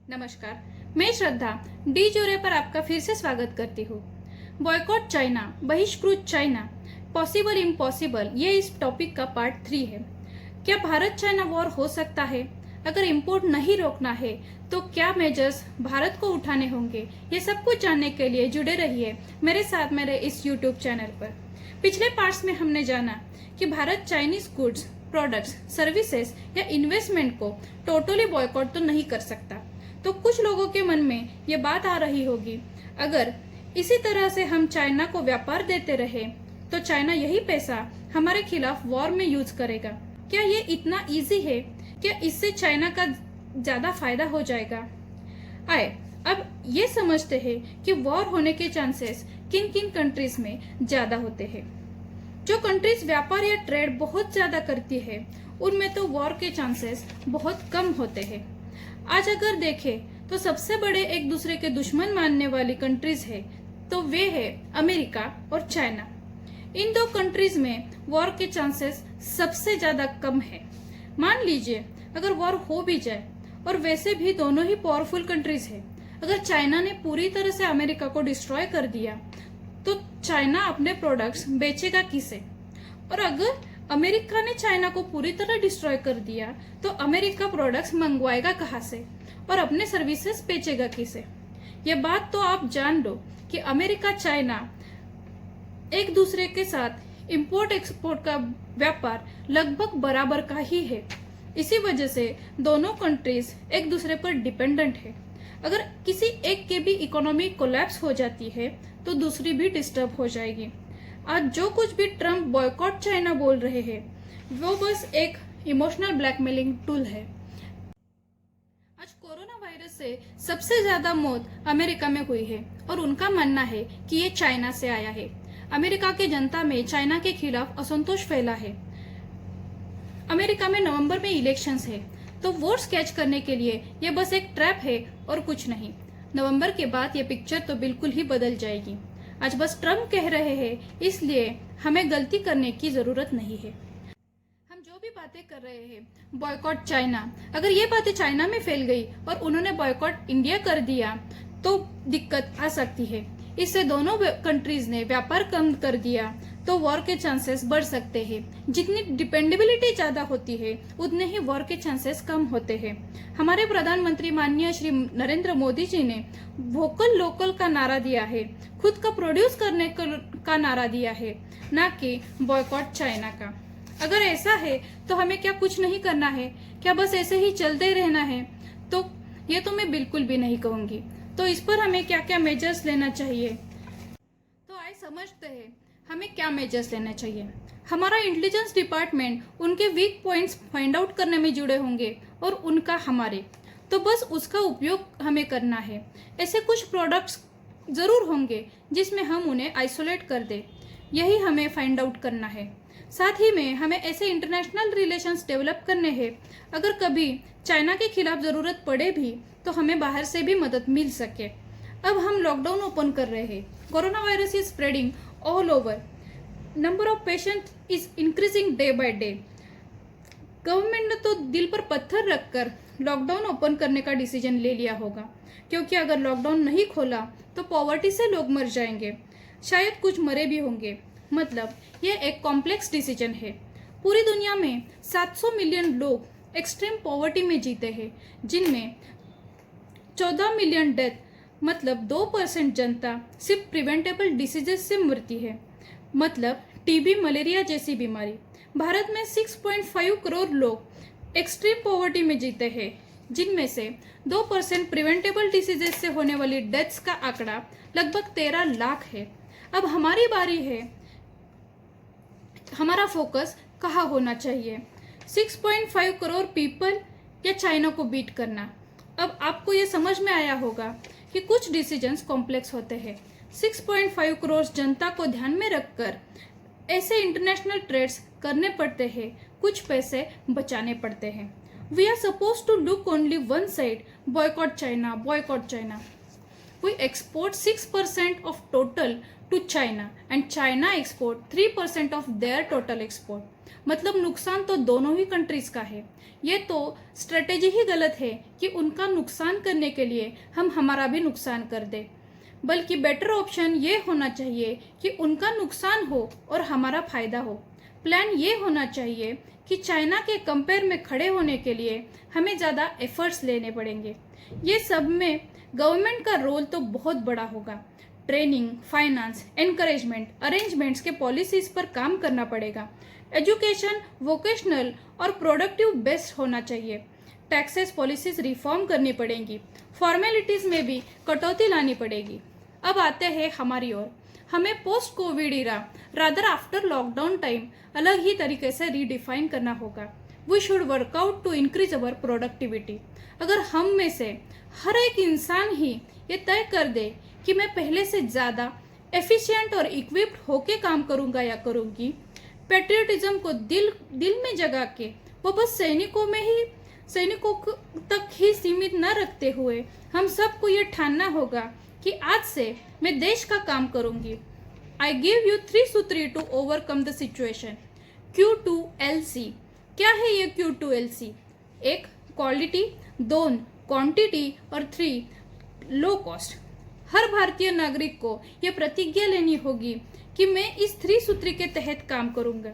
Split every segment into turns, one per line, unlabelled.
नमस्कार, मैं श्रद्धा डी जोरे पर आपका फिर से स्वागत करती हूँ। बॉयकॉट चाइना, बहिष्कृत चाइना, पॉसिबल इम्पॉसिबल, ये इस टॉपिक का पार्ट 3 है। क्या भारत चाइना वॉर हो सकता है? अगर इंपोर्ट नहीं रोकना है तो क्या मेजर्स भारत को उठाने होंगे? ये सब कुछ जानने के लिए जुड़े रहिए मेरे साथ मेरे इस यूट्यूब चैनल पर। पिछले पार्ट्स में हमने जाना कि Bharat Chinese goods, products, services या इन्वेस्टमेंट को टोटली बॉयकॉट तो नहीं कर सकता। तो कुछ लोगों के मन में ये बात आ रही होगी, अगर इसी तरह से हम चाइना को व्यापार देते रहे तो चाइना यही पैसा हमारे खिलाफ वॉर में यूज करेगा। क्या ये इतना इजी है? क्या इससे चाइना का ज्यादा फायदा हो जाएगा? आए अब ये समझते हैं कि वॉर होने के चांसेस किन किन कंट्रीज में ज्यादा होते हैं। जो कंट्रीज व्यापार या ट्रेड बहुत ज्यादा करती है उनमें तो वॉर के चांसेस बहुत कम होते हैं। आज अगर देखें तो सबसे बड़े एक दूसरे के दुश्मन मानने वाली कंट्रीज है तो वे है अमेरिका और चाइना। इन दो कंट्रीज में वॉर के चांसेस सबसे ज्यादा कम है। मान लीजिए अगर वॉर हो भी जाए, और वैसे भी दोनों ही पावरफुल कंट्रीज है, अगर चाइना ने पूरी तरह से अमेरिका को डिस्ट्रॉय कर दिया तो चाइना अपने प्रोडक्ट्स बेचेगा किसे? और अगर अमेरिका ने चाइना को पूरी तरह डिस्ट्रॉय कर दिया तो अमेरिका प्रोडक्ट्स मंगवाएगा कहाँ से और अपने सर्विसेज बेचेगा किसे? ये बात तो आप जान लो कि अमेरिका चाइना एक दूसरे के साथ इंपोर्ट एक्सपोर्ट का व्यापार लगभग बराबर का ही है। इसी वजह से दोनों कंट्रीज एक दूसरे पर डिपेंडेंट है। अगर किसी एक के भी इकोनॉमी कोलैप्स हो जाती है तो दूसरी भी डिस्टर्ब हो जाएगी। आज जो कुछ भी ट्रम्प बॉयकॉट चाइना बोल रहे हैं वो बस एक इमोशनल ब्लैकमेलिंग टूल है। आज कोरोना वायरस से सबसे ज्यादा मौत अमेरिका में हुई है और उनका मानना है कि ये चाइना से आया है। अमेरिका के जनता में चाइना के खिलाफ असंतोष फैला है। अमेरिका में नवंबर में इलेक्शंस है तो वोट्स कैच करने के लिए ये बस एक ट्रैप है और कुछ नहीं। नवंबर के बाद ये पिक्चर तो बिल्कुल ही बदल जाएगी। आज बस ट्रम्प कह रहे हैं, इसलिए हमें गलती करने की जरूरत नहीं है। हम जो भी बातें कर रहे हैं बॉयकॉट चाइना, अगर ये बातें चाइना में फैल गई और उन्होंने बॉयकॉट इंडिया कर दिया तो दिक्कत आ सकती है। इससे दोनों कंट्रीज ने व्यापार कम कर दिया तो वॉर के चांसेस बढ़ सकते हैं। जितनी डिपेंडेबिलिटी ज्यादा होती है उतने ही वॉर के चांसेस कम होते हैं। हमारे प्रधानमंत्री माननीय श्री नरेंद्र मोदी जी ने वोकल लोकल का नारा दिया है, खुद का प्रोड्यूस करने का नारा दिया है, ना कि बॉयकॉट चाइना का। अगर ऐसा है तो हमें क्या कुछ नहीं करना है? क्या बस ऐसे ही चलते रहना है? तो ये तो मैं बिल्कुल भी नहीं कहूंगी। तो इस पर हमें क्या क्या मेजर्स लेना चाहिए? तो आइए समझते हैं हमें क्या मेजर्स लेना चाहिए। हमारा इंटेलिजेंस डिपार्टमेंट उनके वीक पॉइंट्स फाइंड आउट करने में जुड़े होंगे और उनका हमारे, तो बस उसका उपयोग हमें करना है। ऐसे कुछ प्रोडक्ट्स जरूर होंगे जिसमें हम उन्हें आइसोलेट कर दें, यही हमें फाइंड आउट करना है। साथ ही में हमें ऐसे इंटरनेशनल रिलेशंस डेवलप करने हैं, अगर कभी चाइना के खिलाफ जरूरत पड़े भी तो हमें बाहर से भी मदद मिल सके। अब हम लॉकडाउन ओपन कर रहे हैं। Corona virus is spreading all over. Number of patient is increasing day by day. Government ने तो दिल पर पत्थर रखकर लॉकडाउन ओपन करने का डिसीजन ले लिया होगा, क्योंकि अगर लॉकडाउन नहीं खोला तो पॉवर्टी से लोग मर जाएंगे, शायद कुछ मरे भी होंगे। मतलब ये एक कॉम्प्लेक्स डिसीजन है। पूरी दुनिया में 700 मिलियन लोग एक्सट्रीम पॉवर्टी में जीते हैं, जिनमें 14 मिलियन डेथ, मतलब 2% जनता सिर्फ प्रिवेंटेबल डिसीजेस से मरती है, मतलब टीबी, मलेरिया जैसी बीमारी। भारत में 6.5 करोड़ लोग एक्सट्रीम पॉवर्टी में जीते हैं, जिनमें से 2% प्रिवेंटेबल डिसीजेस से होने वाली डेथ्स का आंकड़ा लगभग 13 लाख है। अब हमारी बारी है, हमारा फोकस कहाँ होना चाहिए? 6.5 करोड़ पीपल या चाइना को बीट करना? अब आपको ये समझ में आया होगा कि कुछ डिसीजंस कॉम्प्लेक्स होते हैं। 6.5 करोड़ जनता को ध्यान में रखकर ऐसे इंटरनेशनल ट्रेड्स करने पड़ते हैं, कुछ पैसे बचाने पड़ते हैं। We are suppose to look only one side, boycott China, boycott China. We export 6% of total to China and China export 3% of their total export. मतलब नुकसान तो दोनों ही कंट्रीज का है। ये तो स्ट्रेटेजी ही गलत है कि उनका नुकसान करने के लिए हम हमारा भी नुकसान कर दे, बल्कि बेटर ऑप्शन ये होना चाहिए कि उनका नुकसान हो और हमारा फायदा हो। प्लान ये होना चाहिए कि चाइना के कंपेयर में खड़े होने के लिए हमें ज़्यादा एफर्ट्स लेने पड़ेंगे। ये सब में गवर्नमेंट का रोल तो बहुत बड़ा होगा। ट्रेनिंग, फाइनेंस, एनकरेजमेंट, अरेंजमेंट्स के पॉलिसीज पर काम करना पड़ेगा। एजुकेशन वोकेशनल और प्रोडक्टिव बेस्ड होना चाहिए। टैक्सेस पॉलिसीज रिफॉर्म करनी पड़ेंगी। फॉर्मेलिटीज में भी कटौती लानी पड़ेगी। अब आते हैं हमारी ओर। हमें post COVID era rather after lockdown time अलग ही तरीके से रीडिफाइन करना होगा। We should work out to increase our productivity. अगर हम में से हर एक इंसान ही ये तय कर दे कि मैं पहले से ज़्यादा एफिशिएंट और इक्विप्ड होके काम करूँगा या करूँगी, पेट्रियटिज्म को दिल में जगा के वो बस सैनिकों तक ही सीमित न रखते हुए हम सबको ये ठानना होगा कि आज से मैं देश का काम करूँगी। आई गिव यू 3 सूत्री to overcome the situation. Q2LC। क्या है ये Q2LC? 1 क्वालिटी, 2 क्वांटिटी और 3 लो कॉस्ट। हर भारतीय नागरिक को यह प्रतिज्ञा लेनी होगी कि मैं इस 3 सूत्री के तहत काम करूंगा।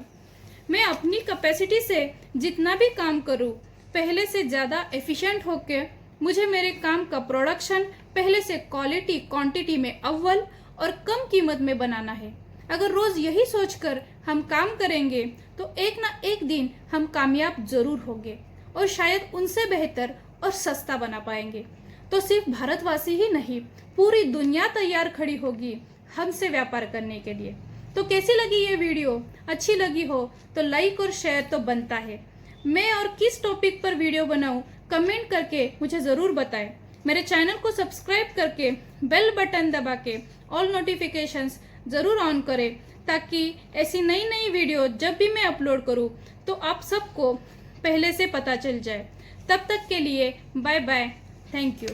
मैं अपनी कैपेसिटी से जितना भी काम करूं, पहले से ज़्यादा एफिशिएंट होके मुझे मेरे काम का प्रोडक्शन पहले से क्वालिटी क्वांटिटी में अव्वल और कम कीमत में बनाना है। अगर रोज़ यही सोचकर हम काम करेंगे तो एक ना एक दिन हम कामयाब जरूर होंगे और शायद उनसे बेहतर और सस्ता बना पाएंगे। तो सिर्फ भारतवासी ही नहीं, पूरी दुनिया तैयार खड़ी होगी हमसे व्यापार करने के लिए। तो कैसी लगी ये वीडियो? अच्छी लगी हो तो लाइक और शेयर तो बनता है। मैं और किस टॉपिक पर वीडियो बनाऊं कमेंट करके मुझे ज़रूर बताएं। मेरे चैनल को सब्सक्राइब करके बेल बटन दबा के ऑल नोटिफिकेशंस ज़रूर ऑन करें, ताकि ऐसी नई नई वीडियो जब भी मैं अपलोड करूं तो आप सबको पहले से पता चल जाए। तब तक के लिए बाय बाय। Thank you.